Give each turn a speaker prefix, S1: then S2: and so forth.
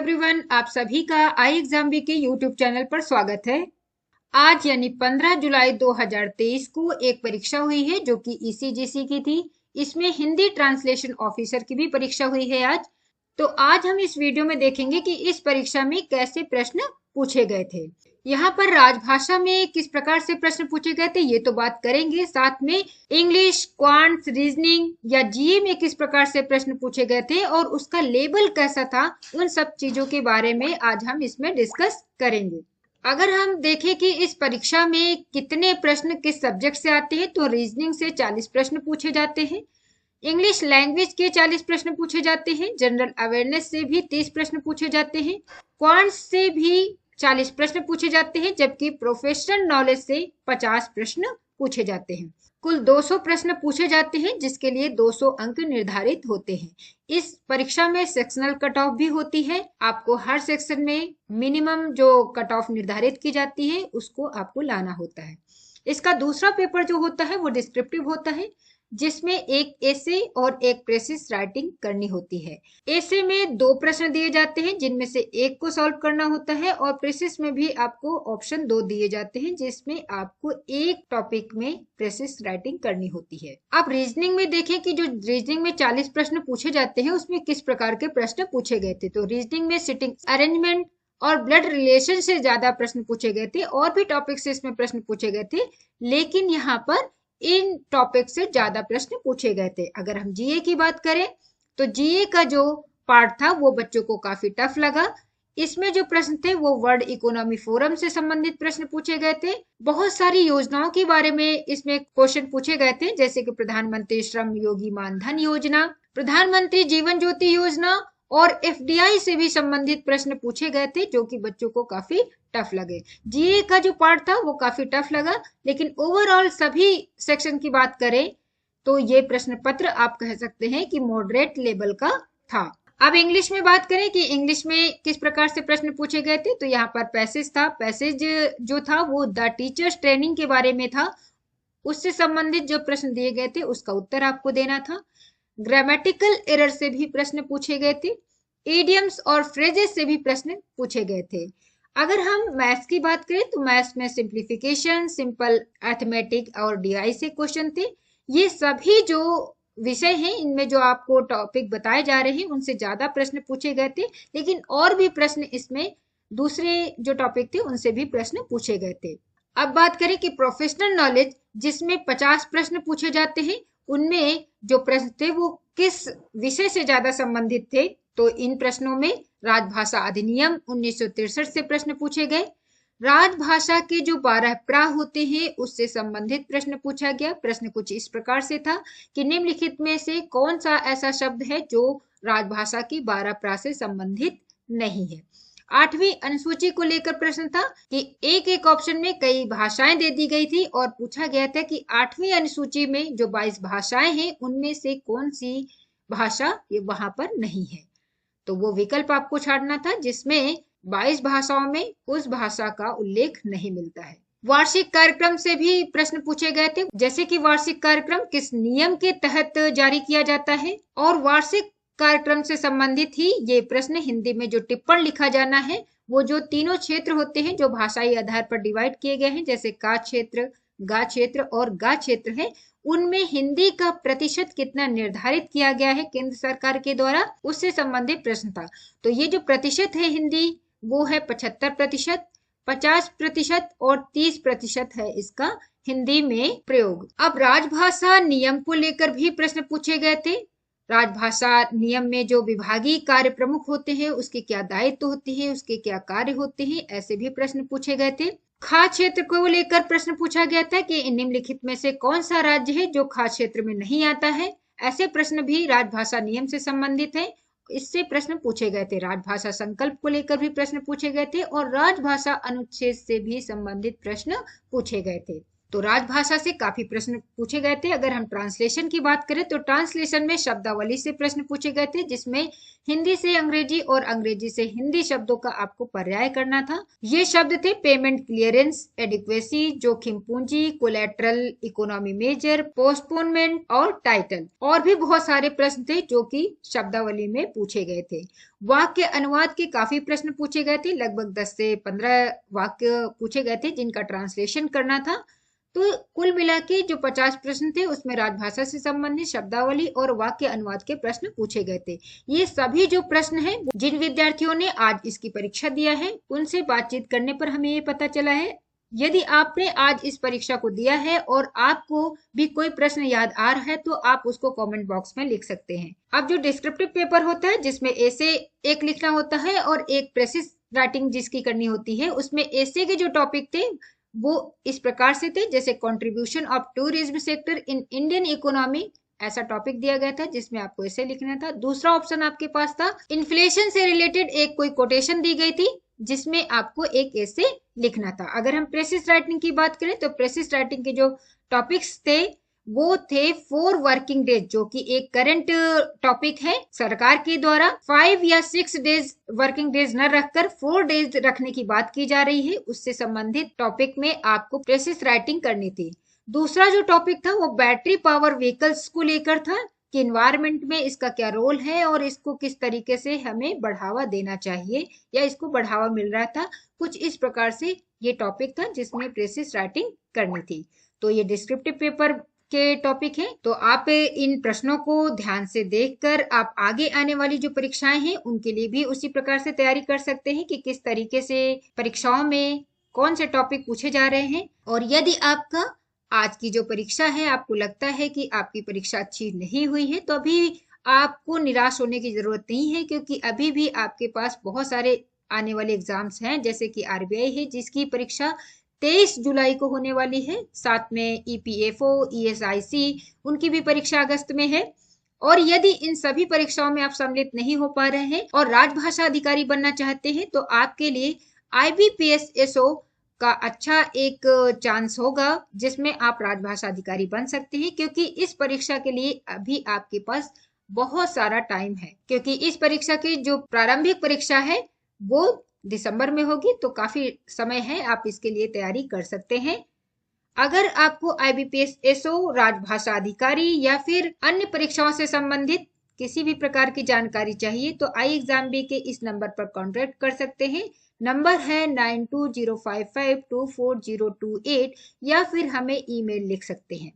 S1: Everyone, आप सभी का आई एग्जाम बी के यूट्यूब चैनल पर स्वागत है। आज यानी 15 जुलाई 2023 को एक परीक्षा हुई है जो कि ईसीजीसी की थी। इसमें हिंदी ट्रांसलेशन ऑफिसर की भी परीक्षा हुई है आज। तो आज हम इस वीडियो में देखेंगे कि इस परीक्षा में कैसे प्रश्न पूछे गए थे। यहाँ पर राजभाषा में किस प्रकार से प्रश्न पूछे गए थे ये तो बात करेंगे, साथ में इंग्लिश, क्वांट्स, रीजनिंग या जीए में किस प्रकार से प्रश्न पूछे गए थे और उसका लेवल कैसा था, उन सब चीजों के बारे में आज हम इसमें डिस्कस करेंगे। अगर हम देखें कि इस परीक्षा में कितने प्रश्न किस सब्जेक्ट से आते हैं तो रीजनिंग से 40 प्रश्न पूछे जाते हैं, इंग्लिश लैंग्वेज के 40 प्रश्न पूछे जाते हैं, जनरल अवेयरनेस से भी 30 प्रश्न पूछे जाते हैं, क्वांट्स से भी 40 प्रश्न पूछे जाते हैं, जबकि प्रोफेशनल नॉलेज से 50 प्रश्न पूछे जाते हैं। कुल 200 प्रश्न पूछे जाते हैं जिसके लिए 200 अंक निर्धारित होते हैं। इस परीक्षा में सेक्शनल कट ऑफ भी होती है। आपको हर सेक्शन में मिनिमम जो कट ऑफ निर्धारित की जाती है उसको आपको लाना होता है। इसका दूसरा पेपर जो होता है वो डिस्क्रिप्टिव होता है, जिसमें एक एसे और एक प्रेसिस राइटिंग करनी होती है। एसे में 2 प्रश्न दिए जाते हैं जिनमें से एक को सॉल्व करना होता है और प्रेसिस में भी आपको ऑप्शन 2 दिए जाते हैं जिसमें आपको एक टॉपिक में प्रेसिस राइटिंग करनी होती है। अब रीजनिंग में देखें कि जो रीजनिंग में 40 प्रश्न पूछे जाते हैं उसमें किस प्रकार के प्रश्न पूछे गए थे। तो रीजनिंग में सिटिंग अरेंजमेंट और ब्लड रिलेशन से ज्यादा प्रश्न पूछे गए थे, और भी टॉपिक से इसमें प्रश्न पूछे गए थे, लेकिन यहाँ पर इन टॉपिक से ज्यादा प्रश्न पूछे गए थे। अगर हम जीए की बात करें तो जीए का जो पार्ट था वो बच्चों को काफी टफ लगा। इसमें जो प्रश्न थे वो वर्ल्ड इकोनॉमी फोरम से संबंधित प्रश्न पूछे गए थे। बहुत सारी योजनाओं के बारे में इसमें क्वेश्चन पूछे गए थे, जैसे कि प्रधानमंत्री श्रम योगी मानधन योजना, प्रधानमंत्री जीवन ज्योति योजना और एफडीआई से भी संबंधित प्रश्न पूछे गए थे जो कि बच्चों को काफी टफ लगे। जीए का जो पार्ट था वो काफी टफ लगा, लेकिन ओवरऑल सभी सेक्शन की बात करें तो ये प्रश्न पत्र आप कह सकते हैं कि मॉडरेट लेवल का था। अब इंग्लिश में बात करें कि इंग्लिश में किस प्रकार से प्रश्न पूछे गए थे, तो यहाँ पर पैसेज था। पैसेज जो था वो द टीचर्स ट्रेनिंग के बारे में था। उससे संबंधित जो प्रश्न दिए गए थे उसका उत्तर आपको देना था। ग्रामेटिकल एरर से भी प्रश्न पूछे गए थे। इडियम्स और फ्रेजेस से भी प्रश्न पूछे गए थे। अगर हम मैथ्स की बात करें तो मैथ्स में सिंप्लीफिकेशन, सिंपल अरिथमेटिक और डीआई से क्वेश्चन थे। ये सभी जो विषय हैं इनमें जो आपको टॉपिक बताए जा रहे हैं उनसे ज्यादा प्रश्न पूछे गए थे, लेकिन और भी प्रश्न इसमें दूसरे जो टॉपिक थे उनसे भी प्रश्न पूछे गए थे। अब बात करें कि प्रोफेशनल नॉलेज जिसमें 50 प्रश्न पूछे जाते हैं, उनमें जो प्रश्न थे वो किस विषय से ज्यादा संबंधित थे, तो इन प्रश्नों में राजभाषा अधिनियम 1963 से प्रश्न पूछे गए। राजभाषा के जो 12 प्रा होते हैं उससे संबंधित प्रश्न पूछा गया। प्रश्न कुछ इस प्रकार से था कि निम्नलिखित में से कौन सा ऐसा शब्द है जो राजभाषा की 12 प्रा से संबंधित नहीं है। 8वीं अनुसूची को लेकर प्रश्न था कि एक एक ऑप्शन में कई भाषाएं दे दी गई थी और पूछा गया था कि 8वीं अनुसूची में जो 22 भाषाएं हैं उनमें से कौन सी भाषा ये वहां पर नहीं है। तो वो विकल्प आपको छाड़ना था जिसमें 22 भाषाओं में उस भाषा का उल्लेख नहीं मिलता है। वार्षिक कार्यक्रम से भी प्रश्न पूछे गए थे, जैसे कि वार्षिक कार्यक्रम किस नियम के तहत जारी किया जाता है, और वार्षिक कार्यक्रम से संबंधित ही ये प्रश्न हिंदी में जो टिप्पण लिखा जाना है वो जो तीनों क्षेत्र होते हैं जो भाषाई आधार पर डिवाइड किए गए हैं, जैसे का क्षेत्र, गा क्षेत्र और गा क्षेत्र है, उनमें हिंदी का प्रतिशत कितना निर्धारित किया गया है केंद्र सरकार के द्वारा, उससे संबंधित प्रश्न था। तो ये जो प्रतिशत है हिंदी वो है 75%, 50% और 30% है इसका हिंदी में प्रयोग। अब राजभाषा नियम को लेकर भी प्रश्न पूछे गए थे। राजभाषा नियम में जो विभागीय कार्य प्रमुख होते हैं उसके क्या दायित्व होते हैं, उसके क्या कार्य होते हैं, ऐसे भी प्रश्न पूछे गए थे। खा क्षेत्र को लेकर प्रश्न पूछा गया था कि निम्नलिखित में से कौन सा राज्य है जो खा क्षेत्र में नहीं आता है। ऐसे प्रश्न भी राजभाषा नियम से संबंधित है, इससे प्रश्न पूछे गए थे। राजभाषा संकल्प को लेकर भी प्रश्न पूछे गए थे और राजभाषा अनुच्छेद से भी संबंधित प्रश्न पूछे गए थे। तो राजभाषा से काफी प्रश्न पूछे गए थे। अगर हम ट्रांसलेशन की बात करें तो ट्रांसलेशन में शब्दावली से प्रश्न पूछे गए थे, जिसमें हिंदी से अंग्रेजी और अंग्रेजी से हिंदी शब्दों का आपको पर्याय करना था। ये शब्द थे पेमेंट क्लियरेंस, एडिक्वेसी, जोखिम पूंजी, कोलेटरल, इकोनॉमी मेजर, पोस्टपोनमेंट और टाइटल। और भी बहुत सारे प्रश्न थे जो कि शब्दावली में पूछे गए थे। वाक्य अनुवाद के काफी प्रश्न पूछे गए थे, लगभग 10 से 15 वाक्य पूछे गए थे जिनका ट्रांसलेशन करना था। तो कुल मिला के जो 50 प्रश्न थे उसमें राजभाषा से संबंधित शब्दावली और वाक्य अनुवाद के प्रश्न पूछे गए थे। ये सभी जो प्रश्न हैं, जिन विद्यार्थियों ने आज इसकी परीक्षा दिया है उनसे बातचीत करने पर हमें ये पता चला है। यदि आपने आज इस परीक्षा को दिया है और आपको भी कोई प्रश्न याद आ रहा है तो आप उसको कमेंट बॉक्स में लिख सकते हैं। अब जो डिस्क्रिप्टिव पेपर होता है, जिसमें ऐसे एक लिखना होता है और एक प्रेसिस राइटिंग जिसकी करनी होती है, उसमें ऐसे के जो टॉपिक थे वो इस प्रकार से थे, जैसे contribution of tourism sector in Indian economy, ऐसा टॉपिक दिया गया था जिसमें आपको ऐसे लिखना था। दूसरा ऑप्शन आपके पास था इन्फ्लेशन से रिलेटेड एक कोई कोटेशन दी गई थी जिसमें आपको एक ऐसे लिखना था। अगर हम प्रेसिस राइटिंग की बात करें तो प्रेसिस राइटिंग के जो टॉपिक्स थे वो थे 4 वर्किंग डेज, जो कि एक करंट टॉपिक है। सरकार के द्वारा 5 या 6 डेज वर्किंग डेज न रखकर 4 डेज रखने की बात की जा रही है। उससे संबंधित टॉपिक में आपको प्रेसिस राइटिंग करनी थी। दूसरा जो टॉपिक था वो बैटरी पावर व्हीकल्स को लेकर था कि इन्वायरमेंट में इसका क्या रोल है और इसको किस तरीके से हमें बढ़ावा देना चाहिए या इसको बढ़ावा मिल रहा था। कुछ इस प्रकार से ये टॉपिक था जिसमें प्रेसिस राइटिंग करनी थी। तो ये डिस्क्रिप्टिव पेपर के टॉपिक है। तो आप इन प्रश्नों को ध्यान से देखकर आप आगे आने वाली जो परीक्षाएं हैं उनके लिए भी उसी प्रकार से तैयारी कर सकते हैं कि किस तरीके से परीक्षाओं में कौन से टॉपिक पूछे जा रहे हैं। और यदि आपका आज की जो परीक्षा है आपको लगता है कि आपकी परीक्षा अच्छी नहीं हुई है तो अभी आपको निराश होने की जरूरत नहीं है, क्योंकि अभी भी आपके पास बहुत सारे आने वाले एग्जाम्स हैं, जैसे कि आरबीआई है जिसकी परीक्षा 23 जुलाई को होने वाली है। साथ में ईपीएफओ, ईएसआईसी, उनकी भी परीक्षा अगस्त में है। और यदि इन सभी परीक्षाओं में आप सम्मिलित नहीं हो पा रहे हैं और राजभाषा अधिकारी बनना चाहते हैं तो आपके लिए आईबीपीएस-एसओ का अच्छा एक चांस होगा जिसमें आप राजभाषा अधिकारी बन सकते हैं, क्योंकि इस परीक्षा के लिए अभी आपके पास बहुत सारा टाइम है। क्योंकि इस परीक्षा की जो प्रारंभिक परीक्षा है वो दिसंबर में होगी, तो काफी समय है, आप इसके लिए तैयारी कर सकते हैं। अगर आपको आईबीपीएस-एसओ, राजभाषा अधिकारी या फिर अन्य परीक्षाओं से संबंधित किसी भी प्रकार की जानकारी चाहिए तो आई एग्जाम बी के इस नंबर पर कांटेक्ट कर सकते हैं। नंबर है 9205524028, या फिर हमें ईमेल लिख सकते हैं।